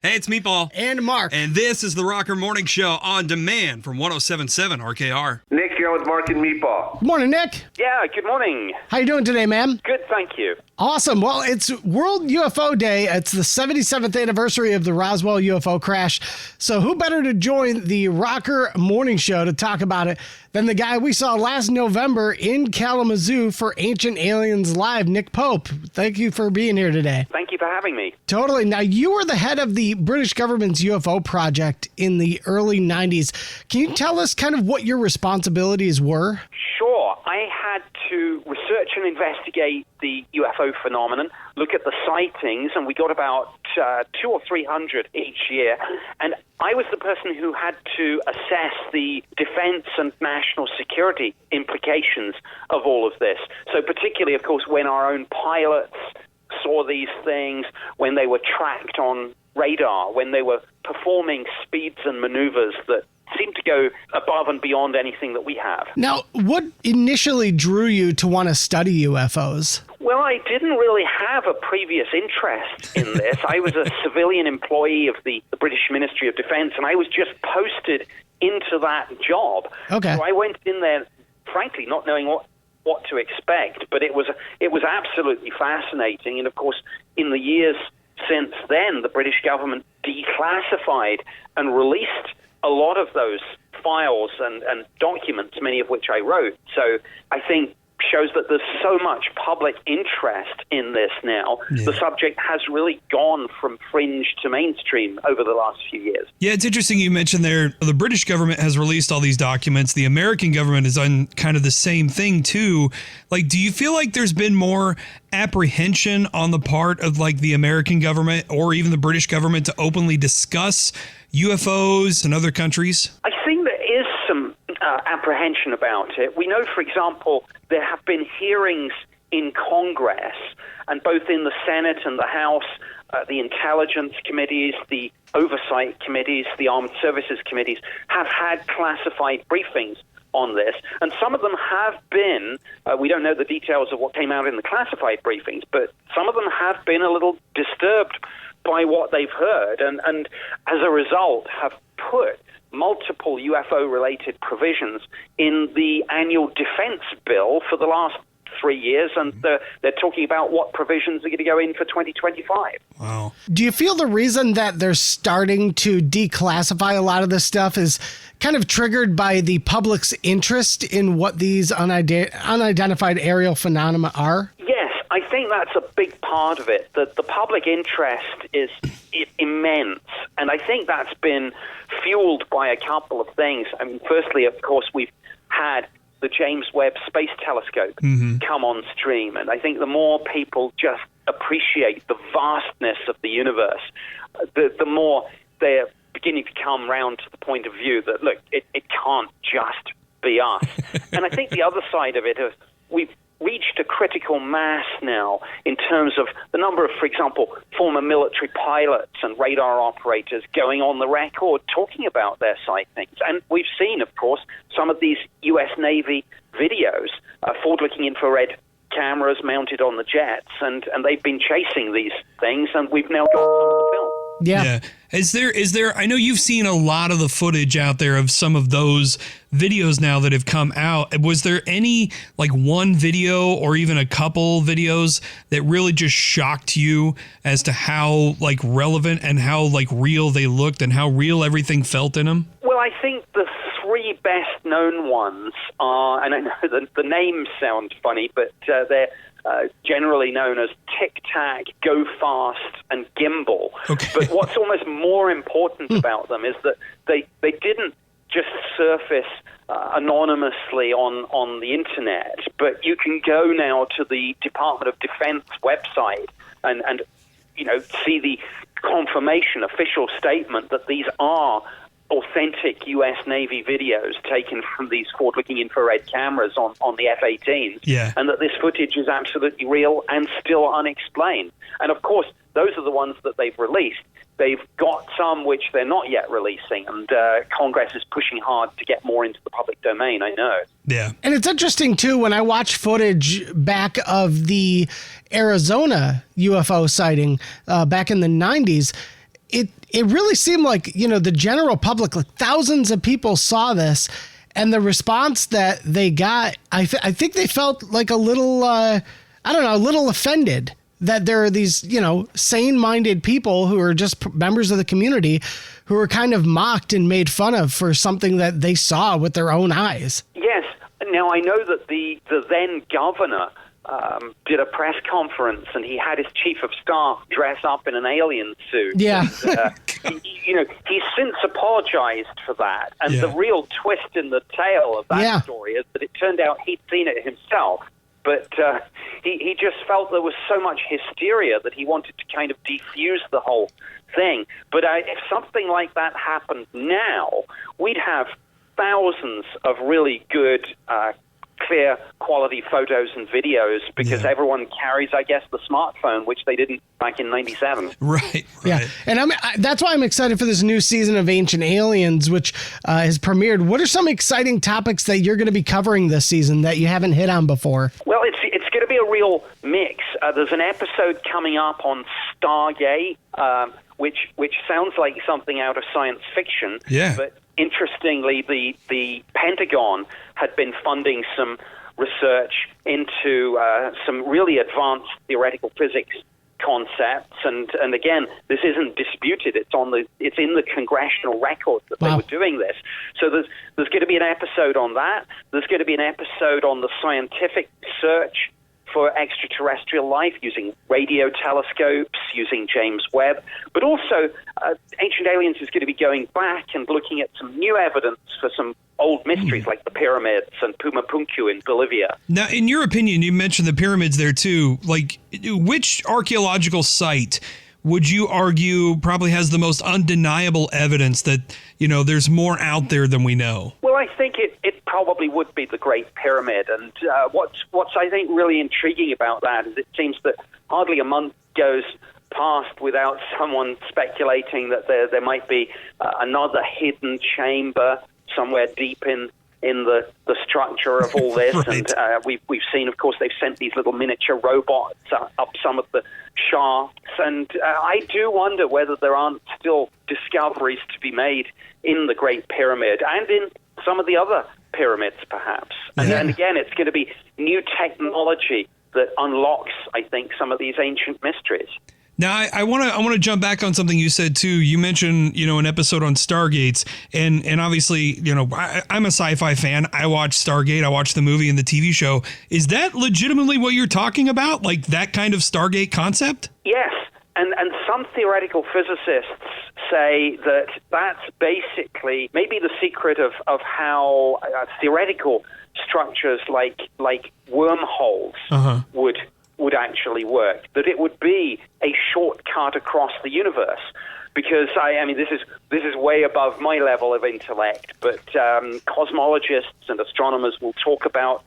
Hey, it's Meatball. And Mark. And this is the Rocker Morning Show on demand from 107.7 RKR. Nick here with Mark and Meatball. Good morning, Nick. Yeah, good morning. How you doing today, man? Good, thank you. Awesome. Well, it's World UFO Day. It's the 77th anniversary of the Roswell UFO crash. So who better to join the Rocker Morning Show to talk about it than the guy we saw last November in Kalamazoo for Ancient Aliens Live, Nick Pope. Thank you for being here today. Thank you for having me. Totally. Now, you were the head of the British government's UFO project in the early 90s. Can you tell us kind of what your responsibilities were? Sure. I had to research and investigate the UFO phenomenon, look at the sightings, and we got about 200 or 300 each year. And I was the person who had to assess the defense and national security implications of all of this. So particularly, of course, when our own pilots saw these things, when they were tracked on radar, when they were performing speeds and maneuvers that seem to go above and beyond anything that we have. Now, what initially drew you to want to study UFOs? Well, I didn't really have a previous interest in this. I was a civilian employee of the British Ministry of Defence, and I was just posted into that job. Okay. So I went in there, frankly, not knowing what to expect, but it was absolutely fascinating. And of course, in the years since then, the British government declassified and released a lot of those files and documents, many of which I wrote. So I think shows that there's so much public interest in this now. Yeah. The subject has really gone from fringe to mainstream over the last few years. Yeah, it's interesting you mentioned there, the British government has released all these documents. The American government has done kind of the same thing too. Like, do you feel like there's been more apprehension on the part of like the American government or even the British government to openly discuss UFOs in other countries? I think there is some apprehension about it. We know, for example, there have been hearings in Congress, and both in the Senate and the House, the intelligence committees, the oversight committees, the armed services committees have had classified briefings on this. And some of them have been, we don't know the details of what came out in the classified briefings, but some of them have been a little disturbed by what they've heard, and as a result have put multiple UFO-related provisions in the annual defense bill for the last 3 years, and they're talking about what provisions are going to go in for 2025. Wow. Do you feel the reason that they're starting to declassify a lot of this stuff is kind of triggered by the public's interest in what these unidentified aerial phenomena are? Yes, I think that's a big part of it. The public interest is immense, and I think that's been fueled by a couple of things. I mean, firstly, of course, we've had the James Webb Space Telescope come on stream, and I think the more people just appreciate the vastness of the universe, the more they're beginning to come round to the point of view that, look, it can't just be us. And I think the other side of it is we've reached a critical mass now in terms of the number of, for example, former military pilots and radar operators going on the record talking about their sightings. And we've seen, of course, some of these U.S. Navy videos, forward-looking infrared cameras mounted on the jets, and they've been chasing these things, and we've now got some of the film. Yeah. Is there, I know you've seen a lot of the footage out there of some of those videos now that have come out. Was there any, like one video or even a couple videos that really just shocked you as to how like relevant and how like real they looked and how real everything felt in them? Well, I think the three best known ones are, and I know the names sound funny, but they're generally known as Tic Tac, Go Fast, and Gimbal. Okay. But what's almost more important about them is that they didn't just surface anonymously on the internet, but you can go now to the Department of Defense website and see the confirmation, official statement that these are authentic U.S. Navy videos taken from these forward-looking infrared cameras on the F-18s, yeah, and that this footage is absolutely real and still unexplained. And of course, those are the ones that they've released. They've got some which they're not yet releasing, and Congress is pushing hard to get more into the public domain, I know. Yeah. And it's interesting, too, when I watch footage back of the Arizona UFO sighting back in the 90s, it really seemed like, the general public, like thousands of people saw this, and the response that they got, I think they felt like a little, a little offended that there are these, sane-minded people who are just members of the community who are kind of mocked and made fun of for something that they saw with their own eyes. Yes. Now, I know that the then governor did a press conference, and he had his chief of staff dress up in an alien suit. Yeah. And, he's since apologized for that. And the real twist in the tale of that story is that it turned out he'd seen it himself. But he just felt there was so much hysteria that he wanted to kind of defuse the whole thing. But if something like that happened now, we'd have thousands of really good, clear quality photos and videos because everyone carries, I guess, the smartphone, which they didn't back in 97. Right. Yeah. And that's why I'm excited for this new season of Ancient Aliens, which has premiered. What are some exciting topics that you're going to be covering this season that you haven't hit on before? Well, it's going to be a real mix. There's an episode coming up on Stargate, which sounds like something out of science fiction. Yeah. But interestingly, the Pentagon had been funding some research into some really advanced theoretical physics concepts, and again, this isn't disputed. It's in the congressional record that they were doing this. So there's going to be an episode on that. There's going to be an episode on the scientific search for extraterrestrial life using radio telescopes, using James Webb. But also, Ancient Aliens is going to be going back and looking at some new evidence for some old mysteries like the pyramids and Pumapunku in Bolivia. Now, in your opinion, you mentioned the pyramids there too. Like, which archaeological site would you argue probably has the most undeniable evidence that, there's more out there than we know? Well, I think it probably would be the Great Pyramid. And what's I think really intriguing about that is it seems that hardly a month goes past without someone speculating that there might be another hidden chamber somewhere deep in the structure of all this. Right. And we've seen, of course, they've sent these little miniature robots up some of the shafts. And I do wonder whether there aren't still discoveries to be made in the Great Pyramid and in some of the other pyramids, perhaps. And again, it's going to be new technology that unlocks, I think, some of these ancient mysteries. Now, I want to jump back on something you said too. You mentioned, an episode on Stargates, and obviously, I'm a sci-fi fan. I watch Stargate. I watch the movie and the TV show. Is that legitimately what you're talking about? Like that kind of Stargate concept? Yes, and some theoretical physicists say that that's basically maybe the secret of how theoretical structures like wormholes would actually work, that it would be a shortcut across the universe. Because I mean, this is way above my level of intellect, but cosmologists and astronomers will talk about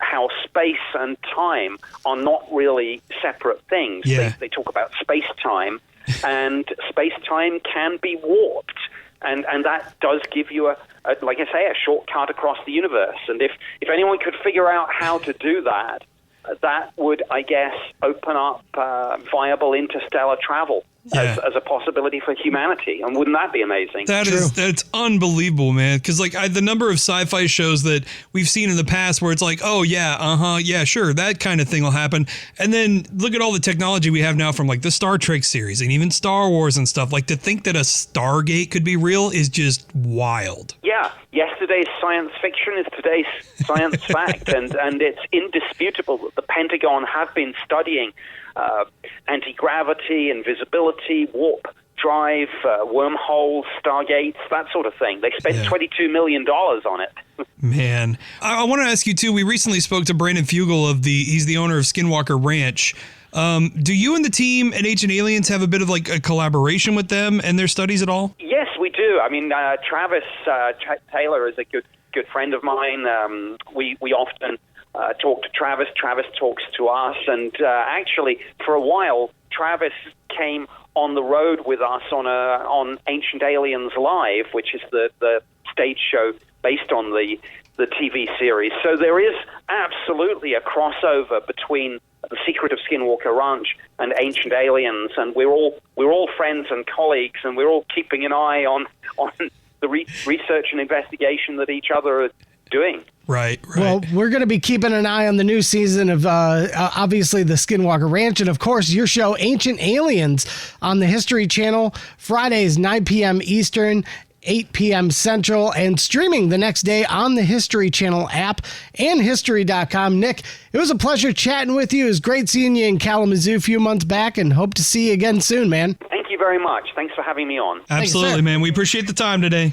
how space and time are not really separate things. Yeah. They talk about space-time, and space-time can be warped. And that does give you like I say, a shortcut across the universe. And if anyone could figure out how to do that, that would, I guess, open up viable interstellar travel as a possibility for humanity. And wouldn't that be amazing? That's unbelievable, man. Because the number of sci-fi shows that we've seen in the past where it's like, oh yeah, sure, that kind of thing will happen. And then look at all the technology we have now from like the Star Trek series and even Star Wars and stuff. Like to think that a Stargate could be real is just wild. Yeah. Yesterday's science fiction is today's science fact, and it's indisputable that the Pentagon have been studying anti-gravity, invisibility, warp drive, wormholes, stargates, that sort of thing. They spent $22 million on it. Man, I want to ask you too, we recently spoke to Brandon Fugel he's the owner of Skinwalker Ranch. Do you and the team at Ancient Aliens have a bit of like a collaboration with them and their studies at all? Yes, we do. I mean, Travis Taylor is a good friend of mine. We often talk to Travis. Travis talks to us. And actually, for a while, Travis came on the road with us on Ancient Aliens Live, which is the stage show based on the TV series. So there is absolutely a crossover between The Secret of Skinwalker Ranch and Ancient Aliens, and we're all friends and colleagues, and we're all keeping an eye on the research and investigation that each other are doing. Right. Well, we're going to be keeping an eye on the new season of obviously the Skinwalker Ranch, and of course your show Ancient Aliens on the History Channel, Fridays 9 p.m. Eastern, 8 p.m. Central, and streaming the next day on the History Channel app and history.com. Nick, it was a pleasure chatting with you. It was great seeing you in Kalamazoo a few months back, and hope to see you again soon, man. Thank you very much. Thanks for having me on. Absolutely, Thanks, man. We appreciate the time today.